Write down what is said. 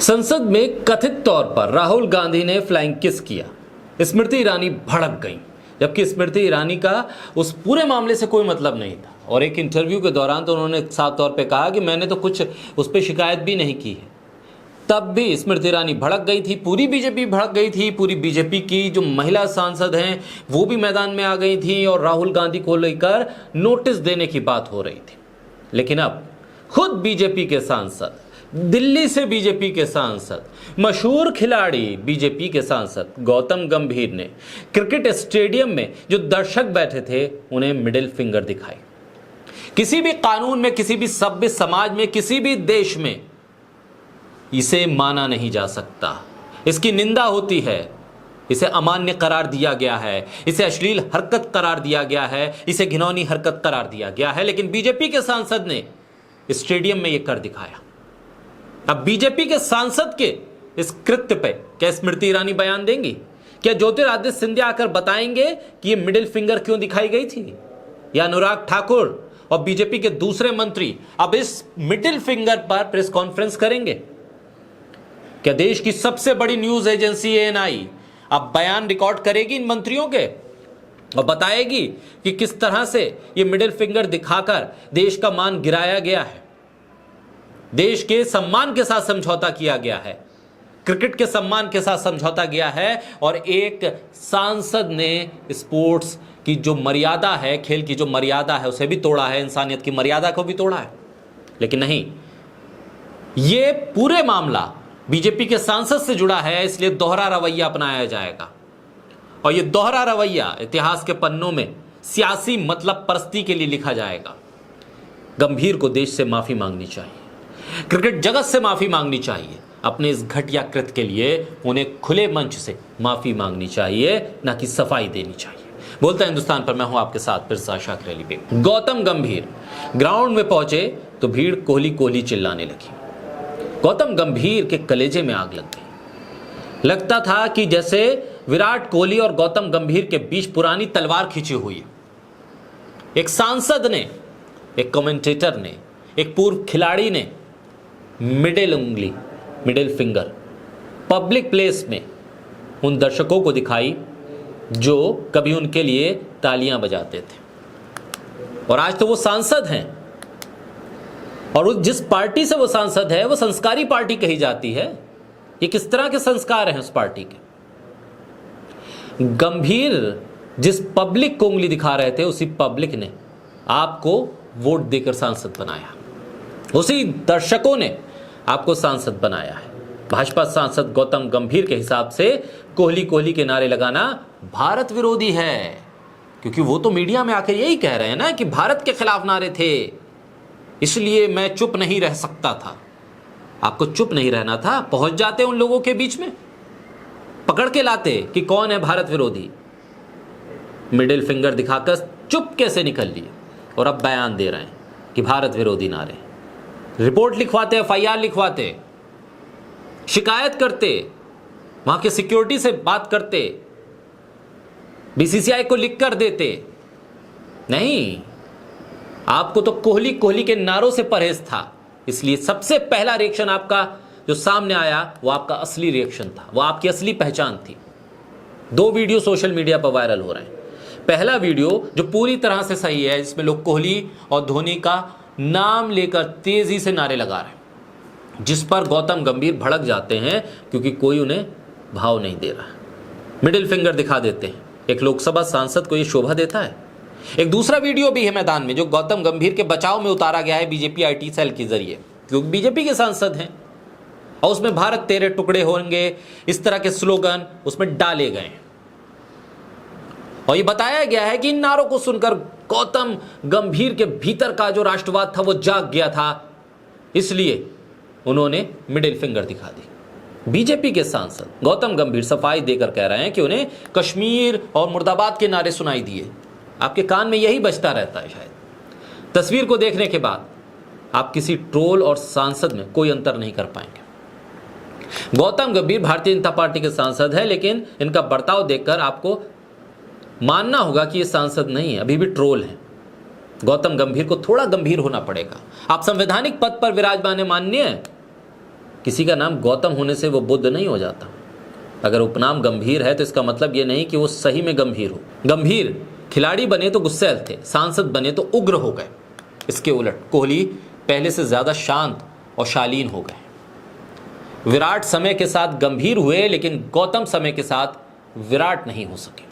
संसद में कथित तौर पर राहुल गांधी ने फ्लाइंग किस किया। स्मृति ईरानी भड़क गईं, जबकि स्मृति ईरानी का उस पूरे मामले से कोई मतलब नहीं था। और एक इंटरव्यू के दौरान तो उन्होंने साफ तौर पे कहा कि मैंने तो कुछ उस पर शिकायत भी नहीं की है। तब भी स्मृति ईरानी भड़क गई थी, पूरी बीजेपी भड़क गई थी। पूरी बीजेपी की जो महिला सांसद हैं वो भी मैदान में आ गई थी और राहुल गांधी को लेकर नोटिस देने की बात हो रही थी। लेकिन अब खुद बीजेपी के सांसद, दिल्ली से बीजेपी के सांसद, मशहूर खिलाड़ी बीजेपी के सांसद गौतम गंभीर ने क्रिकेट स्टेडियम में जो दर्शक बैठे थे उन्हें मिडिल फिंगर दिखाई। किसी भी कानून में, किसी भी सभ्य समाज में, किसी भी देश में इसे माना नहीं जा सकता। इसकी निंदा होती है, इसे अमान्य करार दिया गया है, इसे अश्लील हरकत करार दिया गया है, इसे घिनौनी हरकत करार दिया गया है। लेकिन बीजेपी के सांसद ने स्टेडियम में यह कर दिखाया। अब बीजेपी के सांसद के इस कृत्य पे क्या स्मृति ईरानी बयान देंगी? क्या ज्योतिरादित्य सिंधिया आकर बताएंगे कि ये मिडिल फिंगर क्यों दिखाई गई थी? या अनुराग ठाकुर और बीजेपी के दूसरे मंत्री अब इस मिडिल फिंगर पर प्रेस कॉन्फ्रेंस करेंगे? क्या देश की सबसे बड़ी न्यूज एजेंसी एएनआई अब बयान रिकॉर्ड करेगी इन मंत्रियों के और बताएगी कि किस तरह से ये मिडिल फिंगर दिखाकर देश का मान गिराया गया है, देश के सम्मान के साथ समझौता किया गया है, क्रिकेट के सम्मान के साथ समझौता किया है और एक सांसद ने स्पोर्ट्स की जो मर्यादा है, खेल की जो मर्यादा है उसे भी तोड़ा है, इंसानियत की मर्यादा को भी तोड़ा है। लेकिन नहीं, ये पूरे मामला बीजेपी के सांसद से जुड़ा है, इसलिए दोहरा रवैया अपनाया जाएगा। और ये दोहरा रवैया इतिहास के पन्नों में सियासी मतलब परस्ती के लिए लिखा जाएगा। गंभीर को देश से माफी मांगनी चाहिए, क्रिकेट जगत से माफी मांगनी चाहिए, अपने इस घटिया कृत्य के लिए उन्हें खुले मंच से माफी मांगनी चाहिए, ना कि सफाई देनी चाहिए। बोलता है हिंदुस्तान पर मैं हूं आपके साथ फिर शाख रैली पे। गौतम गंभीर ग्राउंड में पहुंचे तो भीड़ कोहली कोहली चिल्लाने लगी। गौतम गंभीर के कलेजे में आग लग गई। लगता था कि जैसे विराट कोहली और गौतम गंभीर के बीच पुरानी तलवार खींची हुई है। एक सांसद ने, एक कमेंटेटर ने, एक पूर्व खिलाड़ी ने मिडिल उंगली, मिडिल फिंगर पब्लिक प्लेस में उन दर्शकों को दिखाई जो कभी उनके लिए तालियां बजाते थे। और आज तो वो सांसद हैं और जिस पार्टी से वो सांसद है वो संस्कारी पार्टी कही जाती है। ये किस तरह के संस्कार हैं उस पार्टी के? गंभीर जिस पब्लिक को उंगली दिखा रहे थे उसी पब्लिक ने आपको वोट देकर सांसद बनाया, उसी दर्शकों ने आपको सांसद बनाया है। भाजपा सांसद गौतम गंभीर के हिसाब से कोहली कोहली के नारे लगाना भारत विरोधी है, क्योंकि वो तो मीडिया में आकर यही कह रहे हैं ना कि भारत के खिलाफ नारे थे, इसलिए मैं चुप नहीं रह सकता था। आपको चुप नहीं रहना था, पहुंच जाते उन लोगों के बीच में, पकड़ के लाते कि कौन है भारत विरोधी। मिडिल फिंगर दिखाकर चुप कैसे निकल लिए और अब बयान दे रहे हैं कि भारत विरोधी नारे। रिपोर्ट लिखवाते, एफआईआर लिखवाते, शिकायत करते, वहां के सिक्योरिटी से बात करते, बीसीसीआई को लिख कर देते। नहीं, आपको तो कोहली कोहली के नारों से परहेज था, इसलिए सबसे पहला रिएक्शन आपका जो सामने आया वो आपका असली रिएक्शन था, वो आपकी असली पहचान थी। 2 वीडियो सोशल मीडिया पर वायरल हो रहे हैं। पहला वीडियो जो पूरी तरह से सही है, जिसमें लोग कोहली और धोनी का नाम लेकर तेजी से नारे लगा रहे हैं, जिस पर गौतम गंभीर भड़क जाते हैं क्योंकि कोई उन्हें भाव नहीं दे रहा। मिडिल फिंगर दिखा देते हैं। एक लोकसभा सांसद को यह शोभा देता है? एक दूसरा वीडियो भी है मैदान में जो गौतम गंभीर के बचाव में उतारा गया है बीजेपी आईटी सेल के जरिए, क्योंकि बीजेपी के सांसद हैं और उसमें भारत तेरे टुकड़े होंगे, इस तरह के स्लोगन उसमें डाले गए हैं। और ये बताया गया है कि इन नारों को सुनकर गौतम गंभीर के भीतर का जो राष्ट्रवाद था वो जाग गया था, इसलिए उन्होंने मिडिल फिंगर दिखा दी। बीजेपी के सांसद गौतम गंभीर सफाई देकर कह रहे हैं कि उन्हें कश्मीर और मुर्दाबाद के नारे सुनाई दिए। आपके कान में यही बजता रहता है शायद। तस्वीर को देखने के बाद आप किसी ट्रोल और सांसद में कोई अंतर नहीं कर पाएंगे। गौतम गंभीर भारतीय जनता पार्टी के सांसद है, लेकिन इनका बर्ताव देखकर आपको मानना होगा कि ये सांसद नहीं है, अभी भी ट्रोल है। गौतम गंभीर को थोड़ा गंभीर होना पड़ेगा। आप संवैधानिक पद पर विराजमान है, माननीय, किसी का नाम गौतम होने से वो बुद्ध नहीं हो जाता। अगर उपनाम गंभीर है तो इसका मतलब ये नहीं कि वो सही में गंभीर हो। गंभीर खिलाड़ी बने तो गुस्सैल थे, सांसद बने तो उग्र हो गए। इसके उलट कोहली पहले से ज़्यादा शांत और शालीन हो गए। विराट समय के साथ गंभीर हुए, लेकिन गौतम समय के साथ विराट नहीं हो सके।